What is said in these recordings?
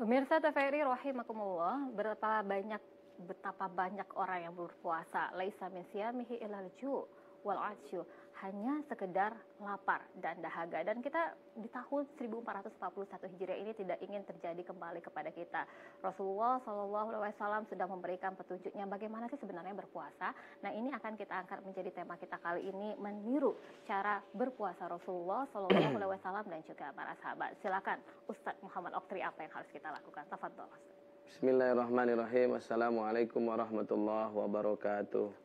Pemirsa TVRI rahimakumullah, betapa banyak orang yang berpuasa, laisa min siyamihi illal ju' wal 'atsyu, hanya sekedar lapar dan dahaga. Dan kita di tahun 1441 Hijriah ini tidak ingin terjadi kembali kepada kita. Rasulullah SAW sudah memberikan petunjuknya bagaimana sih sebenarnya berpuasa. Nah, ini akan kita angkat menjadi tema kita kali ini, meniru cara berpuasa Rasulullah SAW dan juga para sahabat. Silakan Ustadz Muhammad Oktri, apa yang harus kita lakukan? Tafadhol. Bismillahirrahmanirrahim. Assalamualaikum warahmatullahi wabarakatuh.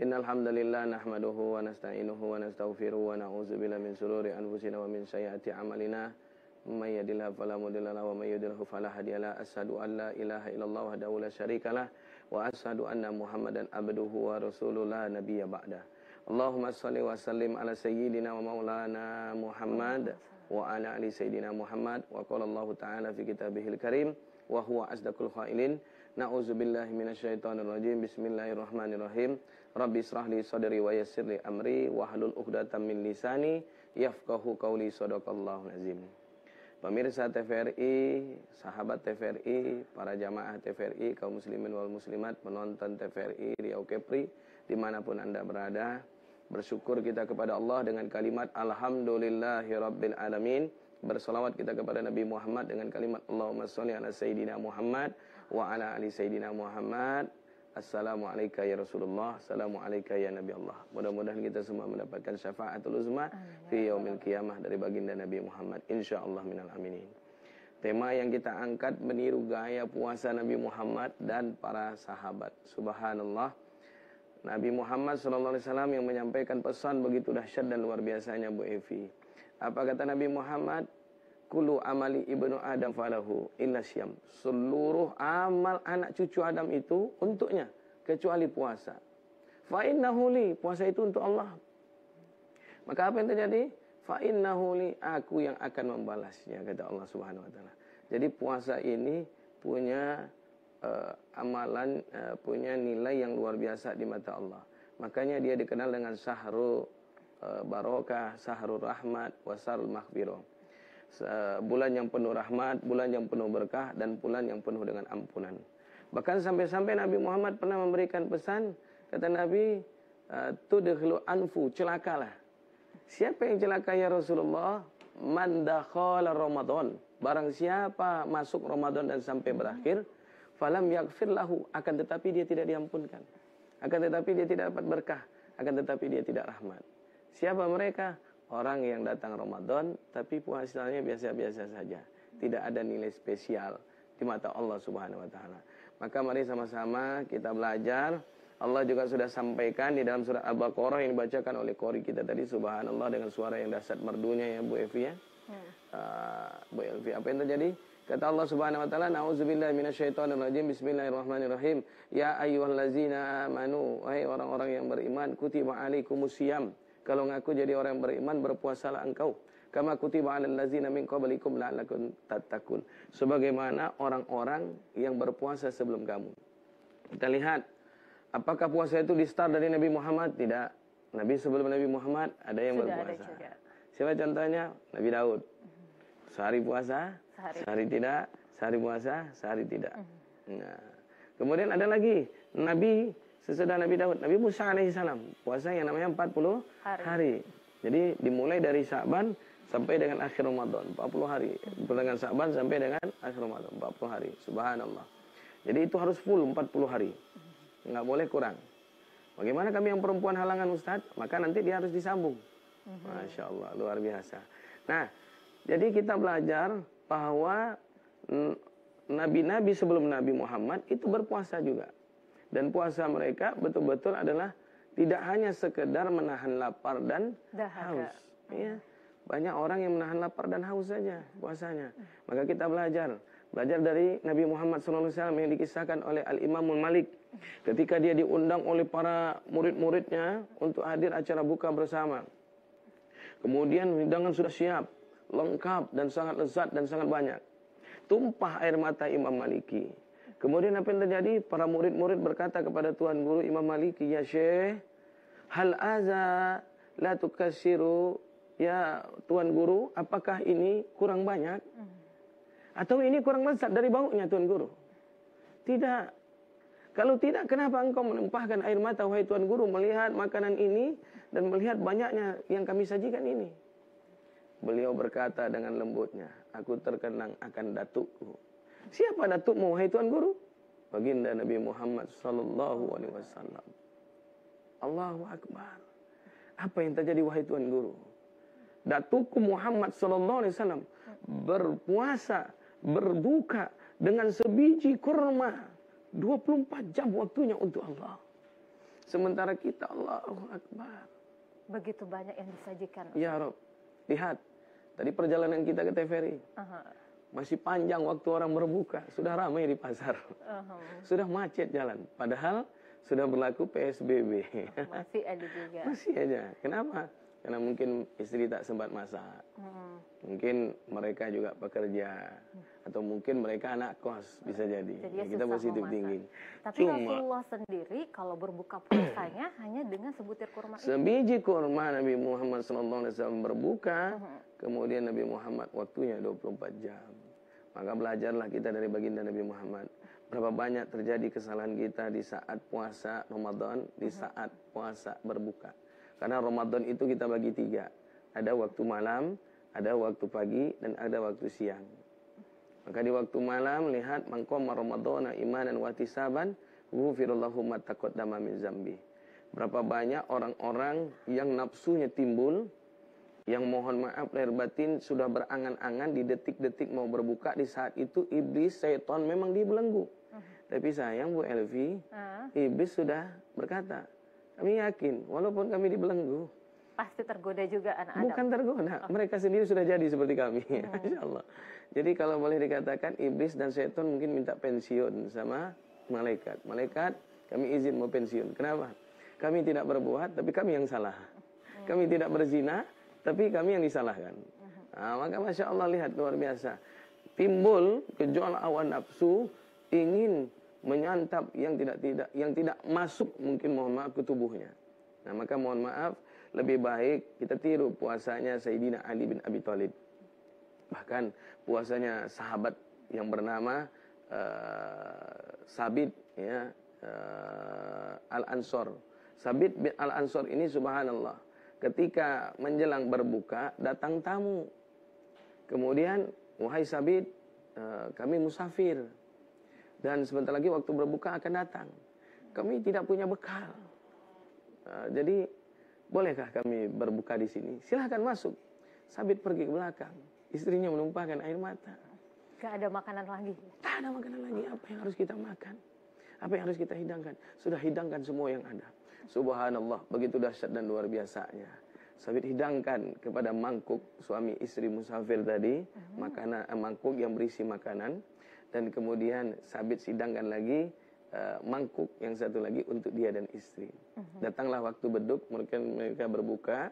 Innal hamdalillah nahmaduhu wa nasta'inuhu wa nastaghfiruhu wa na'udzubillahi min shururi anfusina wa min sayyiati a'malina. May yahdihillahu fala mudilla lahu wa may yudlil fala hadiyalah. Asyhadu an la ilaha illallah wahdahu la syarikalah wa asyhadu anna Muhammadan abduhu wa rasuluhu la nabiyya ba'da. Allahumma shalli wa sallim ala sayyidina wa maulana Muhammad wa ala ali sayyidina Muhammad. Wa qala Allah ta'ala fi kitabihil karim wa huwa asdaqul qailin. Na'udzubillahi minasyaitonir rajim. Bismillahirrahmanirrahim. Rabbi israh li sadri wa yassir li amri wahlul 'uqdatam min lisani yafqahu qawli. Shadaqallahul azim. Pemirsa TVRI, sahabat TVRI, para jamaah TVRI, kaum muslimin wal muslimat, penonton TVRI Riau Kepri dimanapun Anda berada, bersyukur kita kepada Allah dengan kalimat alhamdulillahirabbil alamin. Bersolawat kita kepada Nabi Muhammad dengan kalimat Allahumma sholli ala sayyidina Muhammad wa ala ali sayyidina Muhammad. Assalamualaikum ya Rasulullah, assalamualaikum ya Nabi Allah. Mudah-mudahan kita semua mendapatkan syafaatul uzma fi yaumil qiyamah dari baginda Nabi Muhammad, insyaallah minal aminin. Tema yang kita angkat meniru gaya puasa Nabi Muhammad dan para sahabat. Subhanallah. Nabi Muhammad SAW yang menyampaikan pesan begitu dahsyat dan luar biasanya, Bu Evi. Apa kata Nabi Muhammad? Kullu amali ibnu Adam falahu illa syam. Seluruh amal anak cucu Adam itu untuknya, kecuali puasa. Fa innahu li, puasa itu untuk Allah. Maka apa yang terjadi? Fa innahu li, aku yang akan membalasnya, kata Allah Subhanahu wa taala. Jadi puasa ini punya amalan, punya nilai yang luar biasa di mata Allah. Makanya dia dikenal dengan syahrul barokah, syahrul rahmat, wasarul maghfirah. Bulan yang penuh rahmat, bulan yang penuh berkah, dan bulan yang penuh dengan ampunan. Bahkan sampai-sampai Nabi Muhammad pernah memberikan pesan, kata Nabi, tudkhulu anfu, celakalah. Siapa yang celaka ya Rasulullah? Man dakhala Ramadan. Barang siapa masuk Ramadan dan sampai berakhir, falam yaghfir lahu, akan tetapi dia tidak diampunkan. Akan tetapi dia tidak dapat berkah, akan tetapi dia tidak rahmat. Siapa mereka? Orang yang datang Ramadan tapi puasanya biasa-biasa saja, tidak ada nilai spesial di mata Allah Subhanahu wa taala. Maka mari sama-sama kita belajar. Allah juga sudah sampaikan di dalam surat Al-Baqarah yang dibacakan oleh qori kita tadi, subhanallah, dengan suara yang dahsyat merdunya ya Bu Evi ya. Bu Evi, apa yang terjadi? Kata Allah Subhanahu wa taala, na'udzubillahi minasyaitonir rajim. Bismillahirrahmanirrahim. Ya ayyuhallazina amanu, wahai orang-orang yang beriman, kutiba alaikumusiyam. Kalau ngaku jadi orang yang beriman, berpuasalah engkau. Kama kutiba 'alal ladzina min qablikum la'allakum tattaqun. Sebagaimana orang-orang yang berpuasa sebelum kamu. Kita lihat, apakah puasa itu di-start dari Nabi Muhammad? Tidak. Nabi sebelum Nabi Muhammad ada yang berpuasa. Siapa contohnya? Nabi Daud. Sehari puasa, sehari tidak, sehari puasa, sehari tidak. Nah, kemudian ada lagi Nabi sesudah Nabi Daud, Nabi Musa alaihissalam, puasa yang namanya 40 hari. Jadi dimulai dari Sya'ban sampai dengan akhir Ramadan, 40 hari. Dengan Sya'ban sampai dengan akhir Ramadan, 40 hari. Subhanallah. Jadi itu harus full 40 hari. Nggak boleh kurang. Bagaimana kami yang perempuan halangan Ustadz? Maka nanti dia harus disambung. Masya Allah, luar biasa. Nah, jadi kita belajar bahwa nabi-nabi sebelum Nabi Muhammad itu berpuasa juga. Dan puasa mereka betul-betul adalah tidak hanya sekedar menahan lapar dan haus. Ya, banyak orang yang menahan lapar dan haus saja puasanya. Maka kita belajar dari Nabi Muhammad SAW yang dikisahkan oleh Al-Imamul Malik. Ketika dia diundang oleh para murid-muridnya untuk hadir acara buka bersama. Kemudian hidangan sudah siap, lengkap dan sangat lezat dan sangat banyak. Tumpah air mata Imam Maliki. Kemudian apa yang terjadi? Para murid-murid berkata kepada Tuan Guru Imam Maliki, ya Syekh, hal aza la tukassiru, ya Tuan Guru, apakah ini kurang banyak? Atau ini kurang lezat dari baunya Tuan Guru? Tidak. Kalau tidak, kenapa engkau menumpahkan air mata, wahai Tuan Guru, melihat makanan ini dan melihat banyaknya yang kami sajikan ini? Beliau berkata dengan lembutnya, aku terkenang akan datukku. Siapa datukmu, wahai Tuan Guru? Baginda Nabi Muhammad sallallahu alaihi wasallam. Allahu Akbar. Apa yang terjadi, wahai Tuan Guru? Datukku Muhammad sallallahu alaihi wasallam berpuasa, berbuka dengan sebiji kurma 24 jam waktunya untuk Allah. Sementara kita, Allahu Akbar, begitu banyak yang disajikan. Ya Rob, lihat tadi perjalanan kita ke TVRI. Masih panjang waktu orang berbuka, sudah ramai di pasar. Sudah macet jalan, padahal sudah berlaku PSBB. Masih ada juga. Masih aja. Kenapa? Karena mungkin istri tak sempat masak. Mungkin mereka juga pekerja. Atau mungkin mereka anak kos, bisa jadi. Ya, kita positif tinggi. Tapi Rasulullah sendiri kalau berbuka puasanya hanya dengan sebutir kurma itu. Sebiji kurma Nabi Muhammad SAW berbuka. Kemudian Nabi Muhammad waktunya 24 jam. Maka belajarlah kita dari baginda Nabi Muhammad. Berapa banyak terjadi kesalahan kita di saat puasa Ramadan, di saat puasa berbuka. Karena Ramadan itu kita bagi 3. Ada waktu malam, ada waktu pagi, dan ada waktu siang. Maka di waktu malam, lihat, man qama Ramadhana imanan wa ihtisaban, ghufirallahu ma taqaddama min zambi. Berapa banyak orang-orang yang nafsunya timbul, yang mohon maaf lahir batin sudah berangan-angan di detik-detik mau berbuka. Di saat itu iblis, syaitan memang dibelenggu. Tapi sayang Bu Elvi, iblis sudah berkata, kami yakin, walaupun kami dibelenggu, pasti tergoda juga anak Adam. Bukan tergoda, mereka sendiri sudah jadi seperti kami. Masya Allah. Jadi kalau boleh dikatakan, iblis dan setan mungkin minta pensiun sama malaikat. Malaikat, kami izin mau pensiun. Kenapa? Kami tidak berbuat, tapi kami yang salah. Kami tidak berzina, tapi kami yang disalahkan. Nah, maka Masya Allah, lihat, luar biasa. Timbul gejolak hawa nafsu, ingin menyantap yang tidak masuk, mungkin mohon maaf, ke tubuhnya. Nah, maka mohon maaf, lebih baik kita tiru puasanya Sayyidina Ali bin Abi Thalib. Bahkan puasanya sahabat yang bernama Sabit, ya, Al-Ansor. Sabit bin Al-Ansor ini subhanallah, ketika menjelang berbuka datang tamu. Kemudian, wahai Sabit, kami musafir. Dan sebentar lagi waktu berbuka akan datang. Kami tidak punya bekal. Jadi, bolehkah kami berbuka di sini? Silahkan masuk. Sabit pergi ke belakang. Istrinya menumpahkan air mata. Gak ada makanan lagi. Tak ada makanan lagi. Apa yang harus kita makan? Apa yang harus kita hidangkan? Sudah hidangkan semua yang ada. Subhanallah, begitu dahsyat dan luar biasanya. Sabit hidangkan kepada mangkuk suami istri musafir tadi, makanan, mangkuk yang berisi makanan. Dan kemudian Sabit sidangkan lagi mangkuk yang satu lagi untuk dia dan istri. Datanglah waktu beduk, mereka berbuka.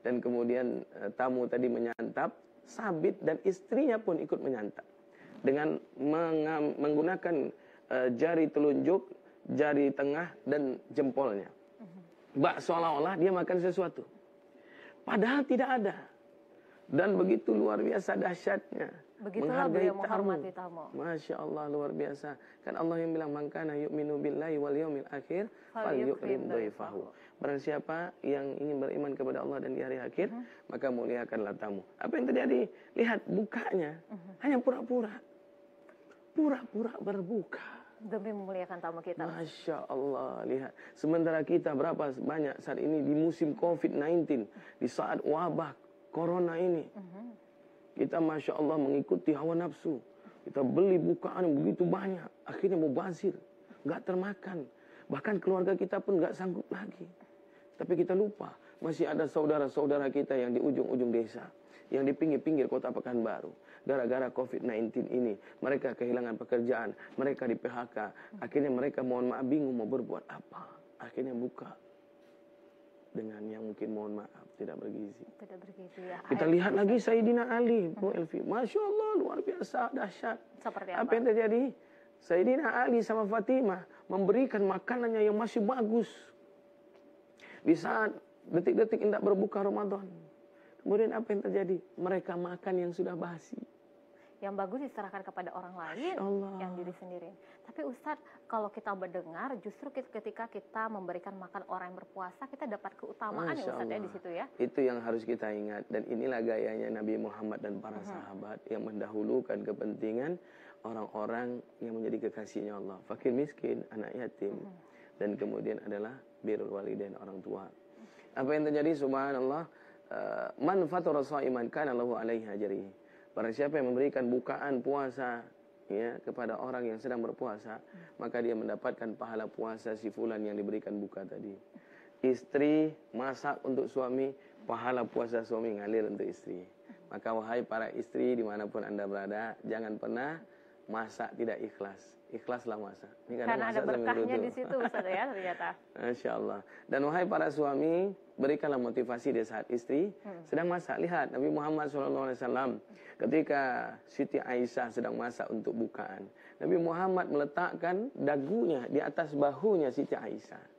Dan kemudian tamu tadi menyantap. Sabit dan istrinya pun ikut menyantap. Dengan menggunakan jari telunjuk, jari tengah, dan jempolnya. Seolah-olah dia makan sesuatu. Padahal tidak ada. Dan begitu luar biasa dahsyatnya. Begitulah beliau menghormati tamu. Masya Allah, luar biasa. Kan Allah yang bilang, man kana yu'minu billahi wal yawmil akhir falyukrim dhaifahu. Barang siapa yang ingin beriman kepada Allah dan di hari akhir, maka muliakanlah tamu. Apa yang terjadi? Lihat bukanya, hanya pura-pura. Pura-pura berbuka. Demi memuliakan tamu kita. Masya Allah, lihat. Sementara kita berapa banyak saat ini di musim COVID-19, di saat wabah corona ini. Kita Masya Allah mengikuti hawa nafsu. Kita beli bukaan yang begitu banyak. Akhirnya mubazir. Nggak termakan. Bahkan keluarga kita pun nggak sanggup lagi. Tapi kita lupa. Masih ada saudara-saudara kita yang di ujung-ujung desa. Yang di pinggir-pinggir kota Pekanbaru. Gara-gara COVID-19 ini. Mereka kehilangan pekerjaan. Mereka di PHK. Akhirnya mereka mohon maaf bingung mau berbuat apa. Akhirnya buka. Dengan yang mungkin mohon maaf tidak bergizi. Tidak bergizi ya. Kita lihat lagi Sayyidina Ali, Bu Elvi. Masya Allah, luar biasa, dahsyat. Seperti apa? Apa yang terjadi? Sayyidina Ali sama Fatimah memberikan makanannya yang masih bagus. Di saat detik-detik hendak berbuka Ramadan. Kemudian apa yang terjadi? Mereka makan yang sudah basi. yang bagus diserahkan kepada orang lain, yang diri sendiri. Tapi Ustadz, kalau kita mendengar, justru ketika kita memberikan makan orang yang berpuasa, kita dapat keutamaan ya Ustadz ya di situ ya. Itu yang harus kita ingat, dan inilah gayanya Nabi Muhammad dan para sahabat yang mendahulukan kepentingan orang-orang yang menjadi kekasihnya Allah, fakir miskin, anak yatim, dan kemudian adalah birrul walidain, orang tua. Apa yang terjadi? Subhanallah, man fatara shaiman kana lahu alaihi ajri. Barang siapa yang memberikan bukaan puasa ya kepada orang yang sedang berpuasa, maka dia mendapatkan pahala puasa si fulan yang diberikan buka tadi. Istri masak untuk suami, pahala puasa suami ngalir untuk istri. Maka wahai para istri dimanapun Anda berada, jangan pernah masak tidak ikhlas. Ikhlaslah masak. Karena ada berkahnya di situ Ustaz ya ternyata. Masya Allah. Dan wahai para suami, berikanlah motivasi di saat istri sedang masak. Lihat Nabi Muhammad SAW ketika Siti Aisyah sedang masak untuk bukaan, Nabi Muhammad meletakkan dagunya di atas bahunya Siti Aisyah.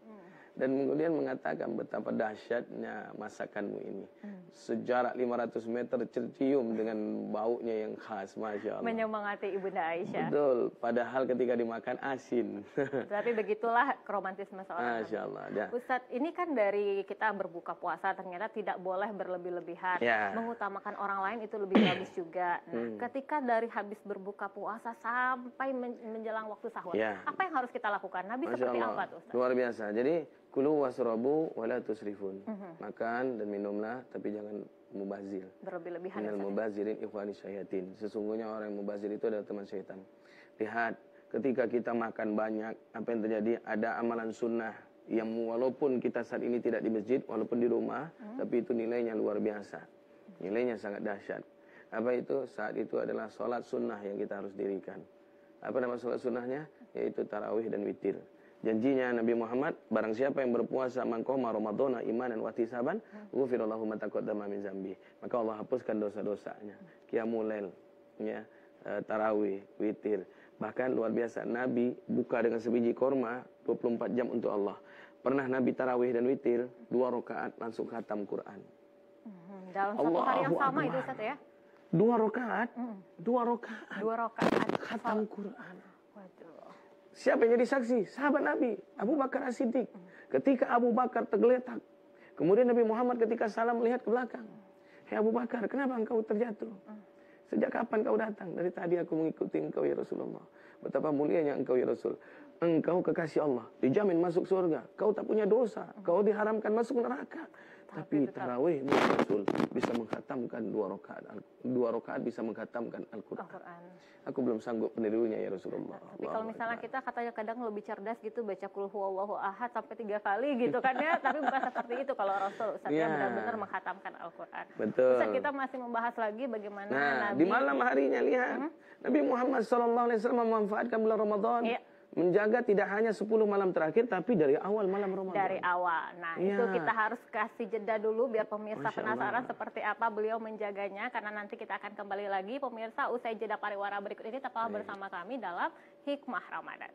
Dan kemudian mengatakan betapa dahsyatnya masakanmu ini. Sejarak 500 meter tercium dengan baunya yang khas, Masya Allah. Menyemangati Ibunda Aisyah. Betul, padahal ketika dimakan asin. Tapi begitulah romantisme seorang Masya Allah. Ya. Ustadz, ini kan dari kita berbuka puasa ternyata tidak boleh berlebih-lebihan. Ya. Mengutamakan orang lain itu lebih bagus juga. Nah, ketika dari habis berbuka puasa sampai menjelang waktu sahur, apa yang harus kita lakukan? Nabi Masya seperti Allah. apa tuh Ustadz? Luar biasa. Jadi kulu wasrabu wala tusrifun. Makan dan minumlah tapi jangan mubazir. Berlebih-lebihan. Minal mubazirin ikhwani syayatin. Sesungguhnya orang yang mubazir itu adalah teman syaitan. Lihat, ketika kita makan banyak, apa yang terjadi? Ada amalan sunnah yang walaupun kita saat ini tidak di masjid, walaupun di rumah, tapi itu nilainya luar biasa. Nilainya sangat dahsyat. Apa itu? Saat itu adalah sholat sunnah yang kita harus dirikan. Apa nama sholat sunnahnya? Yaitu tarawih dan witir. Janjinya Nabi Muhammad, barang siapa yang berpuasa man qoma ramadhana imanan wa ihtisaban, ghufira lahu ma taqaddama min dzambi. Maka Allah hapuskan dosa-dosanya. Qiyamul lail, ya, tarawih, witir. Bahkan luar biasa, Nabi buka dengan sebiji korma 24 jam untuk Allah. Pernah Nabi tarawih dan witir 2 rakaat langsung khatam Quran. Dalam satu hari yang sama itu Ustaz ya? 2 rakaat, 2 rakaat. 2 rakaat khatam Quran. Waduh. Siapa yang jadi saksi? Sahabat Nabi, Abu Bakar As-Siddiq. Ketika Abu Bakar tergeletak, kemudian Nabi Muhammad ketika salam melihat ke belakang. Hei Abu Bakar, kenapa engkau terjatuh? Sejak kapan kau datang? Dari tadi aku mengikuti engkau ya Rasulullah. Betapa mulianya engkau ya Rasul. Engkau kekasih Allah, dijamin masuk surga. Kau tak punya dosa, kau diharamkan masuk neraka. Tapi tarawih Rasul bisa mengkhatamkan 2 rakaat. 2 rakaat bisa mengkhatamkan Al-Quran. Aku belum sanggup menirunya ya Rasulullah. Tapi kalau misalnya kita katanya kadang lebih cerdas gitu, baca qul huwallahu ahad sampai 3 kali gitu kan ya. Tapi bukan seperti itu kalau Rasul. Ustaznya benar-benar mengkhatamkan Al-Quran. Betul. Ustaz, kita masih membahas lagi bagaimana Nabi. Di malam harinya lihat. Nabi Muhammad SAW memanfaatkan bulan Ramadan. Menjaga tidak hanya 10 malam terakhir, tapi dari awal malam Ramadan. Dari awal. Nah, itu kita harus kasih jeda dulu biar pemirsa penasaran seperti apa beliau menjaganya. Karena nanti kita akan kembali lagi, pemirsa, usai jeda pariwara berikut ini tetaplah bersama kami dalam Hikmah Ramadan.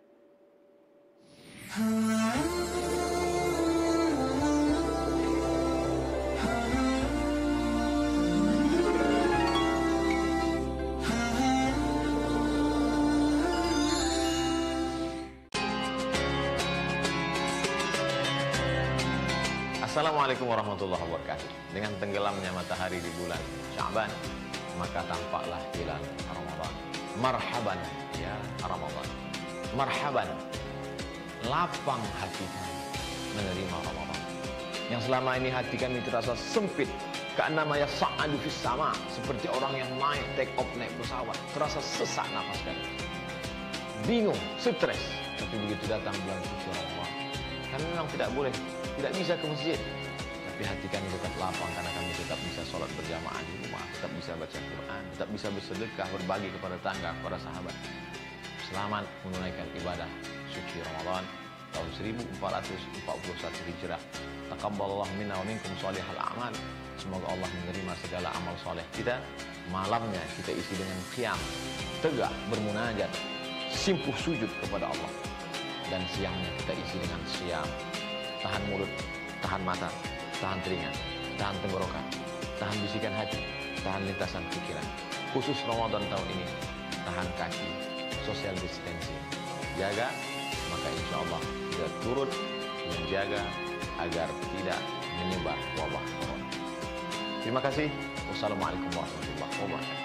Assalamualaikum warahmatullahi wabarakatuh. Dengan tenggelamnya matahari di bulan Sya'ban, maka tampaklah hilal Ramadan. Marhaban ya Ramadan. Marhaban. Lapang hati kami menerima Ramadan. Yang selama ini hati kami terasa sempit. Ka'annama yas'adu fis sama, seperti orang yang naik take off naik pesawat, terasa sesak nafas kami. Bingung, stres. Tapi begitu datang bulan suci Ramadan, kami memang tidak bisa ke masjid, tapi hati kami tetap lapang karena kami tetap bisa sholat berjamaah di rumah, tetap bisa baca Quran, tetap bisa bersedekah, berbagi kepada tetangga, kepada sahabat. Selamat menunaikan ibadah suci Ramadan tahun 1441 Hijrah. Taqabbalallahu minna wa minkum shalihal a'mal. Semoga Allah menerima segala amal soleh kita. Malamnya kita isi dengan qiyam, tegak bermunajat, simpuh sujud kepada Allah. Dan siangnya kita isi dengan siam, tahan mulut, tahan mata, tahan telinga, tahan tenggorokan, tahan bisikan hati, tahan lintasan pikiran. khusus Ramadan tahun ini, tahan kaki, social distancing, jaga, maka insya Allah kita turut menjaga agar tidak menyebar wabah corona. Terima kasih. Wassalamualaikum warahmatullahi wabarakatuh.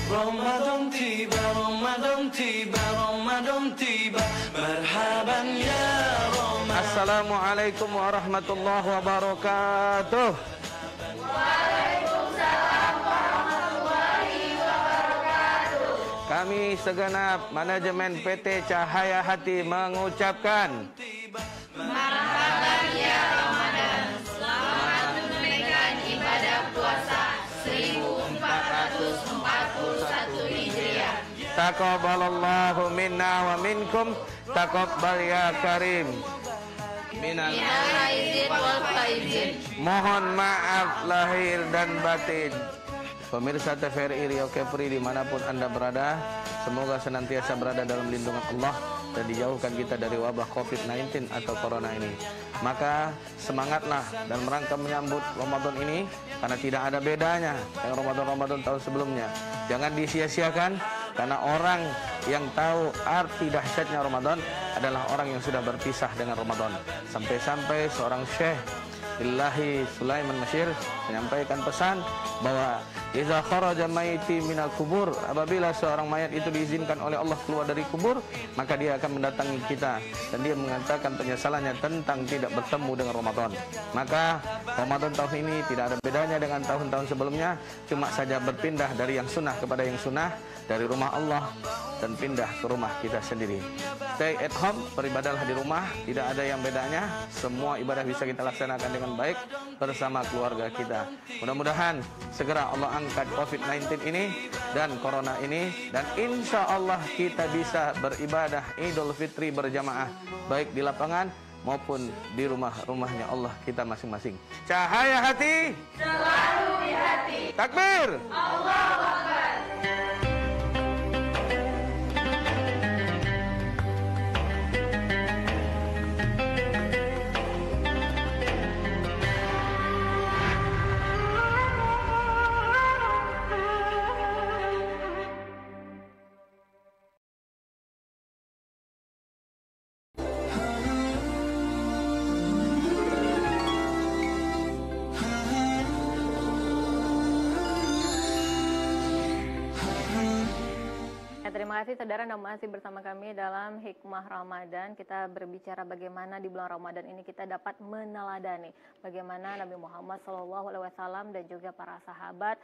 Ramadan tiba, Ramadan tiba, Ramadan tiba. Marhaban ya Ramadan. Assalamualaikum warahmatullahi wabarakatuh. Waalaikumsalam warahmatullahi wabarakatuh. Kami segenap manajemen PT Cahaya Hati mengucapkan Marhaban ya Ramadan. Selamat menunaikan ibadah puasa 1441 Hijriah. Taqabbalallahu minna wa minkum. Taqabbal ya karim. Minal Aizin wal faizin. Mohon maaf lahir dan batin. Pemirsa TVRI Riau Kepri dimanapun Anda berada, semoga senantiasa berada dalam lindungan Allah dan dijauhkan kita dari wabah COVID-19 atau Corona ini. Maka semangatlah dan merangka menyambut Ramadan ini, karena tidak ada bedanya dengan Ramadan-Ramadan tahun sebelumnya. Jangan disia-siakan, karena orang yang tahu arti dahsyatnya Ramadan adalah orang yang sudah berpisah dengan Ramadan. Sampai-sampai seorang syekh Billahi Sulaiman Masyir menyampaikan pesan bahwa iza kharaja maiti minal kubur, apabila seorang mayat itu diizinkan oleh Allah keluar dari kubur, maka dia akan mendatangi kita dan dia mengatakan penyesalannya tentang tidak bertemu dengan Ramadan. Maka Ramadan tahun ini tidak ada bedanya dengan tahun-tahun sebelumnya, cuma saja berpindah dari yang sunnah kepada yang sunnah, dari rumah Allah dan pindah ke rumah kita sendiri. Stay at home, beribadahlah di rumah, tidak ada yang bedanya. Semua ibadah bisa kita laksanakan dengan baik bersama keluarga kita. Mudah-mudahan segera Allah angkat COVID-19 ini dan Corona ini, dan insya Allah kita bisa beribadah Idul Fitri berjamaah, baik di lapangan maupun di rumah-rumahnya Allah kita masing-masing. Cahaya hati Selalu di hati. Takbir. Allahu Akbar. Terima kasih saudara, Anda masih bersama kami dalam Hikmah Ramadan. Kita berbicara bagaimana di bulan Ramadan ini kita dapat meneladani bagaimana Nabi Muhammad SAW dan juga para sahabat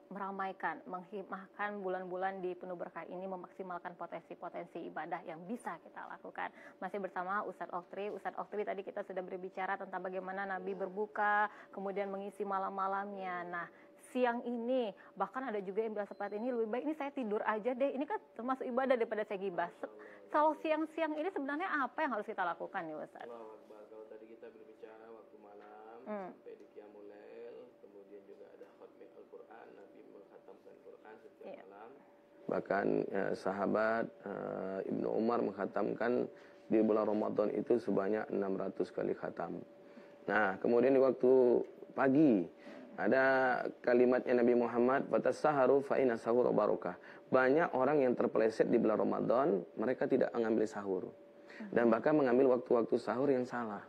meramaikan, menghikmahkan bulan-bulan di penuh berkah ini, memaksimalkan potensi-potensi ibadah yang bisa kita lakukan. Masih bersama Ustadz Oktri. Ustadz Oktri, tadi kita sudah berbicara tentang bagaimana Nabi berbuka, kemudian mengisi malam-malamnya. Nah, siang ini, bahkan ada juga yang bilang seperti ini, lebih baik ini saya tidur aja deh, ini kan termasuk ibadah daripada saya gibah. Kalau siang-siang ini sebenarnya apa yang harus kita lakukan nih Ustaz? Kalau tadi kita berbicara waktu malam sampai di Qiyamul Lail, kemudian juga ada khatmih Al-Quran, Nabi mengkhatamkan Quran setiap malam. Bahkan sahabat Ibnu Umar mengkhatamkan di bulan Ramadan itu sebanyak 600 kali khatam. Nah, kemudian di waktu pagi ada kalimatnya Nabi Muhammad, "Fatassaharu fa inna sahura barakah." Banyak orang yang terpeleset di bulan Ramadan, mereka tidak mengambil sahur. Dan bahkan mengambil waktu-waktu sahur yang salah.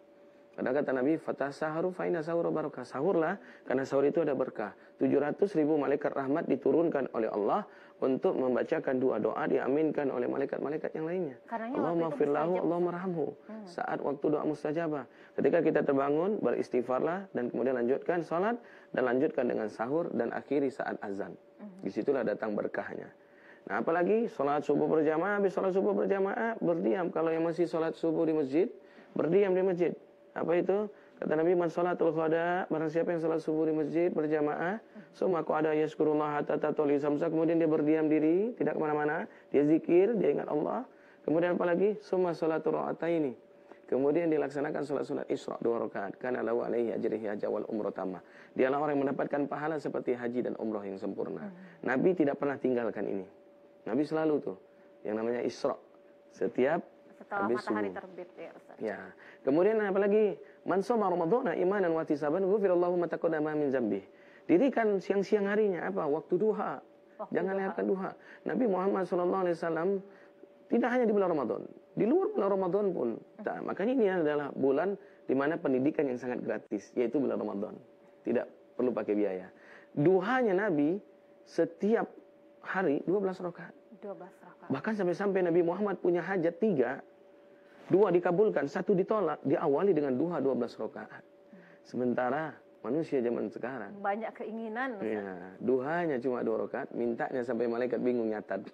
Ada kata Nabi, "Fatassaharu fa inna sahura barakah." Sahurlah, karena sahur itu ada berkah. 700.000 malaikat rahmat diturunkan oleh Allah untuk membacakan doa-doa, diaminkan oleh malaikat-malaikat yang lainnya. Allahumma firlahu, Allahumma rahamhu. Saat waktu doa mustajabah. Ketika kita terbangun, beristighfarlah dan kemudian lanjutkan salat dan lanjutkan dengan sahur dan akhiri saat azan. Disitulah datang berkahnya. Nah, apalagi salat subuh berjamaah, habis salat subuh berjamaah berdiam. Kalau yang masih salat subuh di masjid, berdiam di masjid. Apa itu? Kata Nabi, man sholatul qada, barang siapa yang salat subuh di masjid berjamaah, summa qada yazkurullah hatta tatlu samsa, kemudian dia berdiam diri, tidak kemana-mana, dia zikir, dia ingat Allah. Kemudian apalagi, summa sholatul ra'ataini. Kemudian dilaksanakan salat sunat Isra 2 rakaat. Kana lahu alaihi ajrihi hajja wal umrah tamah. Dialah orang yang mendapatkan pahala seperti haji dan umrah yang sempurna. Nabi tidak pernah tinggalkan ini. Nabi selalu tuh yang namanya Isra setiap Setelah habis matahari subuh. terbit ya Ustaz. Ya. Kemudian apalagi man shoma ramadhana imanan wa ihtisaban ghufirallahu ma taqaddama min dzambi. Dirikan siang-siang harinya apa? Waktu duha. Jangan lewatkan duha. Nabi Muhammad SAW tidak hanya di bulan Ramadan, di luar bulan Ramadan pun. Nah, makanya ini adalah bulan di mana pendidikan yang sangat gratis, yaitu bulan Ramadan. Tidak perlu pakai biaya. Duhanya Nabi setiap hari 12 rakaat. 12 rakaat. Bahkan sampai-sampai Nabi Muhammad punya hajat 3, 2 dikabulkan, 1 ditolak, diawali dengan duha 12 rakaat. Sementara manusia zaman sekarang Banyak keinginan Ustaz. ya, duhanya cuma 2 rakaat, mintanya sampai malaikat bingung nyatat.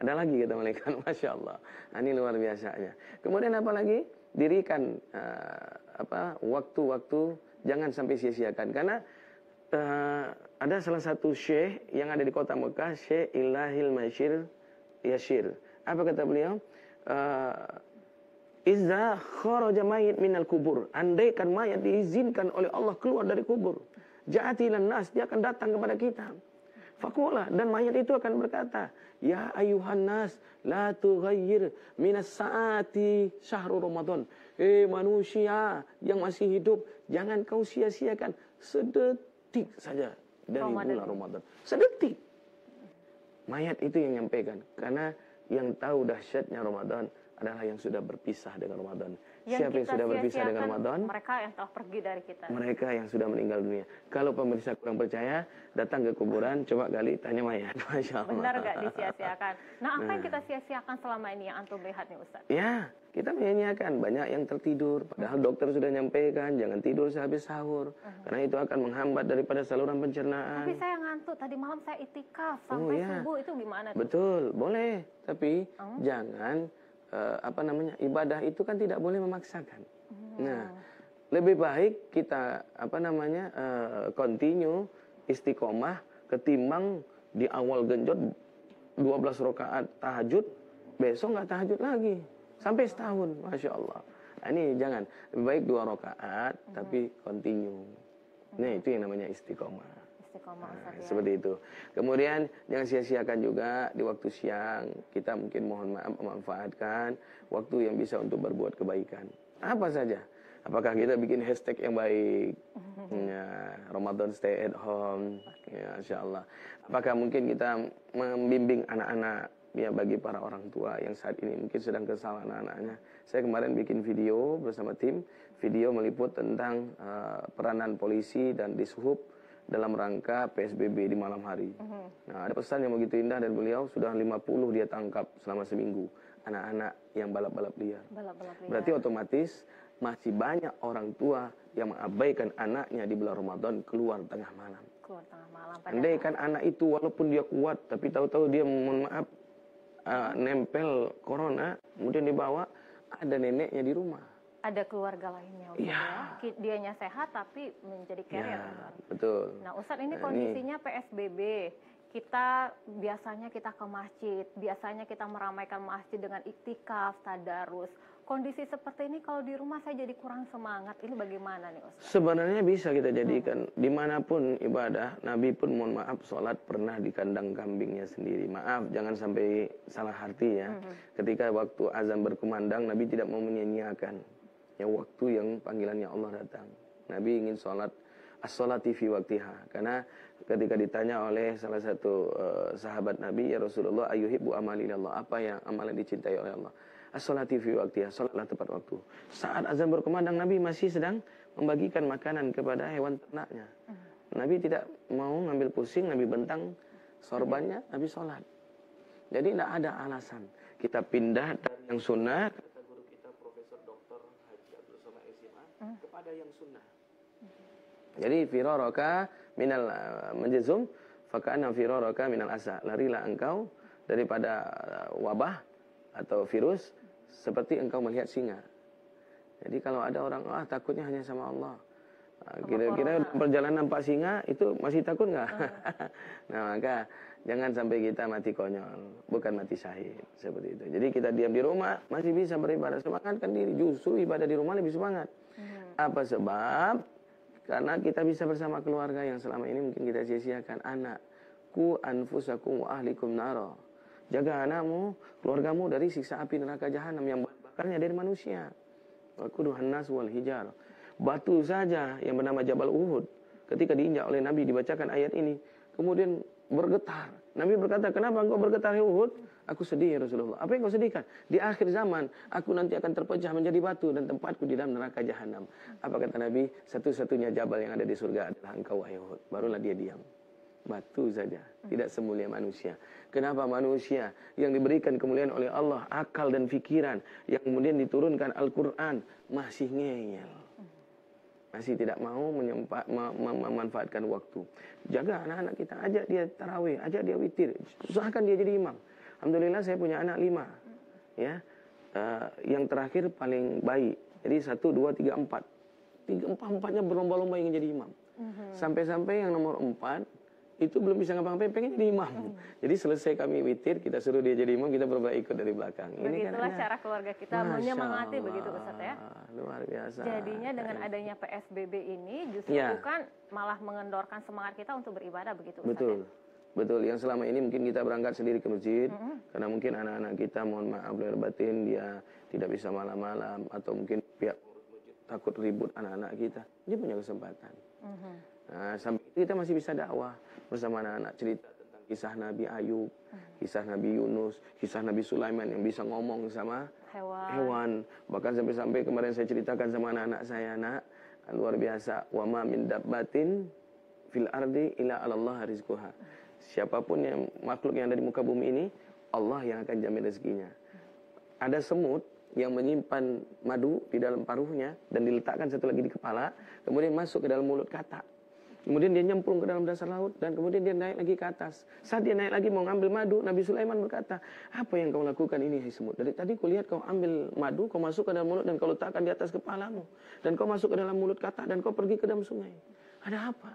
Ada lagi kata malaikat, Masya Allah. Ini luar biasanya. Kemudian apa lagi? Dirikan waktu-waktu, jangan sampai sia-siakan. Karena ada salah satu syekh yang ada di kota Mekah, Syekh Ilahil Masyir Yashir. Apa kata beliau? Iza kharaja mayit minal kubur. Andaikan mayat diizinkan oleh Allah keluar dari kubur, ja'ati lan nas, dia akan datang kepada kita. Faqula, dan mayat itu akan berkata, ya ayuhan nas, la tughayyir minas saati syahrul Ramadan. Manusia yang masih hidup, jangan kau sia-siakan sedetik saja dari bulan Ramadan. Sedetik. Mayat itu yang menyampaikan, karena yang tahu dahsyatnya Ramadan adalah yang sudah berpisah dengan Ramadan. Siapa yang sudah berpisah dengan Ramadan? Mereka yang telah pergi dari kita. Mereka yang sudah meninggal dunia. Kalau pemirsa kurang percaya, datang ke kuburan, coba gali, tanya mayat. Masya Allah. Benar gak disia-siakan? Nah, apa yang kita sia-siakan selama ini yang antum lihat nih Ustaz? Ya, kita menyanyiakan. Banyak yang tertidur. Padahal dokter sudah nyampaikan, jangan tidur sehabis sahur. Karena itu akan menghambat daripada saluran pencernaan. Tapi saya ngantuk, tadi malam saya itikaf sampai subuh, itu gimana? Betul, boleh. Tapi jangan ibadah itu kan tidak boleh memaksakan. Nah, lebih baik kita continue istiqomah ketimbang di awal genjot 12 rakaat tahajud, besok nggak tahajud lagi sampai setahun, Masya Allah. Nah, ini jangan, lebih baik 2 rakaat tapi continue. Nah, itu yang namanya istiqomah. Ustaz, ya. Seperti itu. Kemudian jangan sia-siakan juga di waktu siang. Kita mungkin mohon maaf memanfaatkan waktu yang bisa untuk berbuat kebaikan. Apa saja. Apakah kita bikin hashtag yang baik? Ya, Ramadan stay at home. Ya, Insya Allah. Apakah mungkin kita membimbing anak-anak, ya, bagi para orang tua yang saat ini mungkin sedang kesal anak-anaknya. Saya kemarin bikin video bersama tim. Video meliput tentang peranan polisi dan dishub dalam rangka PSBB di malam hari. Nah, ada pesan yang begitu indah dari beliau, sudah 50 dia tangkap selama seminggu anak-anak yang balap-balap liar. Berarti otomatis masih banyak orang tua yang mengabaikan anaknya di bulan Ramadan keluar tengah malam. Andai kan anak itu walaupun dia kuat, tapi tahu-tahu dia mohon maaf nempel corona, kemudian dibawa, ada neneknya di rumah. Ada keluarga lainnya, Ustaz, ya. Dianya sehat tapi menjadi carrier. Ya, betul. Nah, Ustaz, ini kondisinya PSBB. Biasanya kita ke masjid, biasanya kita meramaikan masjid dengan iktikaf, tadarus. Kondisi seperti ini kalau di rumah saya jadi kurang semangat. Ini bagaimana nih, Ustaz? Sebenarnya bisa kita jadikan dimanapun ibadah. Nabi pun mohon maaf sholat pernah di kandang kambingnya sendiri. Maaf, jangan sampai salah arti ya. Ketika waktu azan berkumandang, Nabi tidak mau menyanyiakan waktu yang panggilannya Allah datang. Nabi ingin sholat as-sholati fi waktiha. Karena ketika ditanya oleh salah satu sahabat Nabi, ya Rasulullah, ayyuhibbu amalilallah, apa yang amalan dicintai oleh Allah? As-sholati fi waktiha, sholatlah tepat waktu. Saat azan berkumandang, Nabi masih sedang membagikan makanan kepada hewan ternaknya. Nabi tidak mau ngambil pusing, Nabi bentang sorbannya, Nabi sholat. Jadi tidak ada alasan kita pindah dari yang sunnah, kepada yang sunnah. Jadi firaraka minal menjazum fakana firaraka minal asa. Larilah engkau daripada wabah atau virus seperti engkau melihat singa. Jadi kalau ada orang takutnya hanya sama Allah. Kira-kira perjalanan Pak Singa itu masih takut nggak? Nah maka jangan sampai kita mati konyol, bukan mati syahid seperti itu. Jadi kita diam di rumah masih bisa beribadah, semangatkan diri. Justru ibadah di rumah lebih semangat. Apa sebab? Karena kita bisa bersama keluarga yang selama ini mungkin kita sia-siakan. Anak, ku anfusakum wa ahlikum naro. Jaga anakmu, keluargamu dari siksa api neraka jahanam yang bakarnya dari manusia. Waquduhan nas wal hijar. Batu saja yang bernama Jabal Uhud ketika diinjak oleh Nabi, dibacakan ayat ini, kemudian bergetar. Nabi berkata, kenapa engkau bergetar ya Uhud? Aku sedih ya Rasulullah. Apa yang kau sedihkan? Di akhir zaman aku nanti akan terpecah menjadi batu dan tempatku di dalam neraka jahanam. Apa kata Nabi? Satu-satunya jabal yang ada di surga adalah engkau wahai Uhud. Barulah dia diam. Batu saja, tidak semulia manusia. Kenapa manusia yang diberikan kemuliaan oleh Allah, akal dan fikiran, yang kemudian diturunkan Al-Quran, masih ngeyel, masih tidak mau memanfaatkan waktu. Jaga anak-anak kita, ajak dia tarawih, ajak dia witir, usahakan dia jadi imam. Alhamdulillah saya punya anak 5, ya, yang terakhir paling baik. Jadi 1, 2, 3, 4, 4-4-nya berlomba-lomba ingin jadi imam. Sampai-sampai yang nomor 4 itu belum bisa ngapa-ngapain, pengen jadi imam. Jadi selesai kami witir, kita suruh dia jadi imam, kita berbuat ikut dari belakang. Begitulah cara keluarga kita menyemangati begitu Ustaz ya. Luar biasa. Jadinya dengan adanya PSBB ini justru bukan malah mengendorkan semangat kita untuk beribadah begitu Ustaz. Betul. Ya? Betul, yang selama ini mungkin kita berangkat sendiri ke masjid, karena mungkin anak-anak kita, mohon maaf lahir batin, dia tidak bisa malam-malam, atau mungkin pihak takut ribut anak-anak kita. Dia punya kesempatan. Nah, sampai itu kita masih bisa dakwah bersama anak-anak, cerita tentang kisah Nabi Ayub, kisah Nabi Yunus, kisah Nabi Sulaiman yang bisa ngomong sama hewan. Bahkan sampai-sampai kemarin saya ceritakan sama anak-anak saya, nak, luar biasa, wa ma min dabbatin fil ardi illa 'alallahi rizquha. Siapapun yang makhluk yang ada di muka bumi ini, Allah yang akan jamin rezekinya. Ada semut yang menyimpan madu di dalam paruhnya dan diletakkan satu lagi di kepala, kemudian masuk ke dalam mulut katak. Kemudian dia nyemplung ke dalam dasar laut dan kemudian dia naik lagi ke atas. Saat dia naik lagi mau ngambil madu, Nabi Sulaiman berkata, apa yang kau lakukan ini hai semut? Dari tadi kau lihat kau ambil madu, kau masuk ke dalam mulut dan kau letakkan di atas kepalamu. Dan kau masuk ke dalam mulut katak dan kau pergi ke dalam sungai. Ada apa?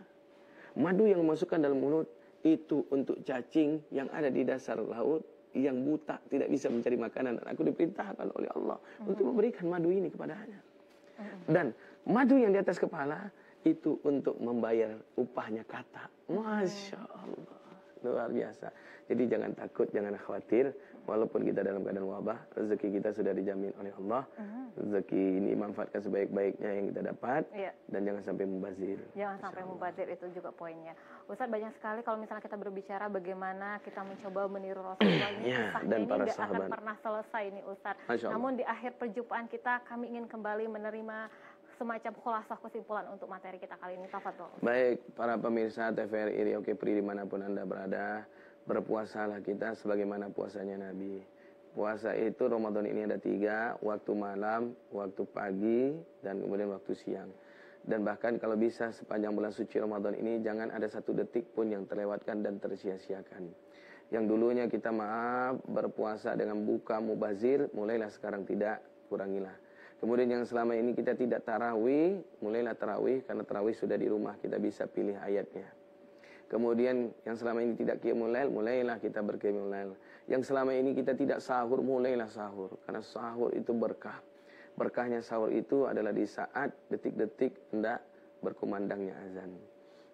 Madu yang memasukkan dalam mulut itu untuk cacing yang ada di dasar laut, yang buta, tidak bisa mencari makanan. Dan aku diperintahkan oleh Allah untuk memberikan madu ini kepadanya. Dan madu yang di atas kepala itu untuk membayar upahnya katak. Masya Allah, luar biasa. Jadi jangan takut, jangan khawatir. Walaupun kita dalam keadaan wabah, rezeki kita sudah dijamin oleh Allah. Rezeki ini manfaatkan sebaik-baiknya yang kita dapat. Dan jangan sampai mubazir. Jangan sampai mubazir, itu juga poinnya. Ustaz, banyak sekali kalau misalnya kita berbicara bagaimana kita mencoba meniru Rasulullah ini, kisahnya ini tidak akan pernah selesai ini Ustaz. Namun di akhir perjumpaan kita, kami ingin kembali menerima semacam khulasah kesimpulan untuk materi kita kali ini. Tafadhol. Baik, para pemirsa TVRI Riau Kepri dimanapun Anda berada, berpuasalah kita sebagaimana puasanya Nabi. Puasa itu Ramadan ini ada 3, waktu malam, waktu pagi, dan kemudian waktu siang. Dan bahkan kalau bisa sepanjang bulan suci Ramadan ini jangan ada 1 detik pun yang terlewatkan dan tersia-siakan. Yang dulunya kita berpuasa dengan buka mubazir, mulailah sekarang tidak, kurangilah. Kemudian yang selama ini kita tidak tarawih, mulailah tarawih, karena tarawih sudah di rumah, kita bisa pilih ayatnya. Kemudian yang selama ini tidak qiyamul lail, mulailah kita berqiyamul lail. Yang selama ini kita tidak sahur, mulailah sahur, karena sahur itu berkah. Berkahnya sahur itu adalah di saat detik-detik hendak berkumandangnya azan.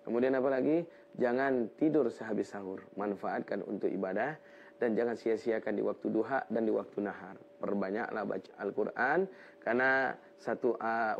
Kemudian apa lagi? Jangan tidur sehabis sahur, manfaatkan untuk ibadah. Dan jangan sia-siakan di waktu duha dan di waktu nahar. Perbanyaklah baca Al-Quran, karena 1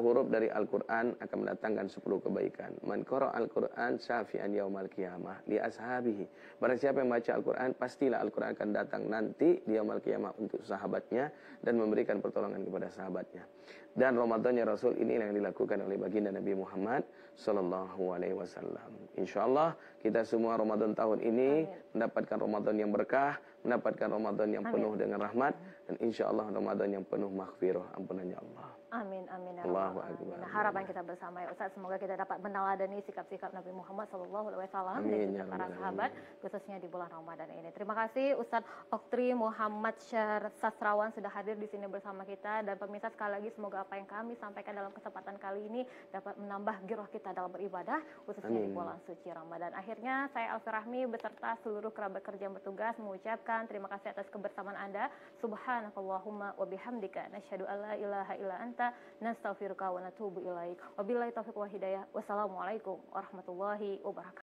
huruf dari Al-Quran akan mendatangkan 10 kebaikan. Man qara Al-Quran syafi'an yaumal qiyamah li ashabihi. Barang siapa yang baca Al-Quran, pastilah Al-Quran akan datang nanti di yaumal qiyamah untuk sahabatnya dan memberikan pertolongan kepada sahabatnya. Dan Ramadannya Rasul ini yang dilakukan oleh baginda Nabi Muhammad sallallahu alaihi wasallam. Insyaallah kita semua Ramadan tahun ini mendapatkan Ramadan yang berkah, mendapatkan Ramadan yang Amin. penuh dengan rahmat, dan insya Allah Ramadan yang penuh maghfirah, ampunannya Allah. Amin, amin, ya Allahu Rabbal Alamin. Akbar. Nah, harapan kita bersama ya Ustaz, semoga kita dapat meneladani sikap-sikap Nabi Muhammad SAW dan Amin, juga ya para Rabbal sahabat, khususnya di bulan Ramadan ini. Terima kasih Ustaz Oktri Muhammad Syar Sastrawan sudah hadir di sini bersama kita, dan pemirsa sekali lagi semoga apa yang kami sampaikan dalam kesempatan kali ini dapat menambah giroh kita dalam beribadah, khususnya di Amin. bulan suci Ramadan. Akhirnya saya Alfi Rahmi beserta seluruh kerabat kerja yang bertugas mengucapkan terima kasih atas kebersamaan Anda. Subhanakallahumma wa bihamdika nasyhadu alla ilaha illa anta nastaghfiruka wa natubu ilaik. Wabillahi taufiq wal hidayah. Wassalamualaikum warahmatullahi wabarakatuh.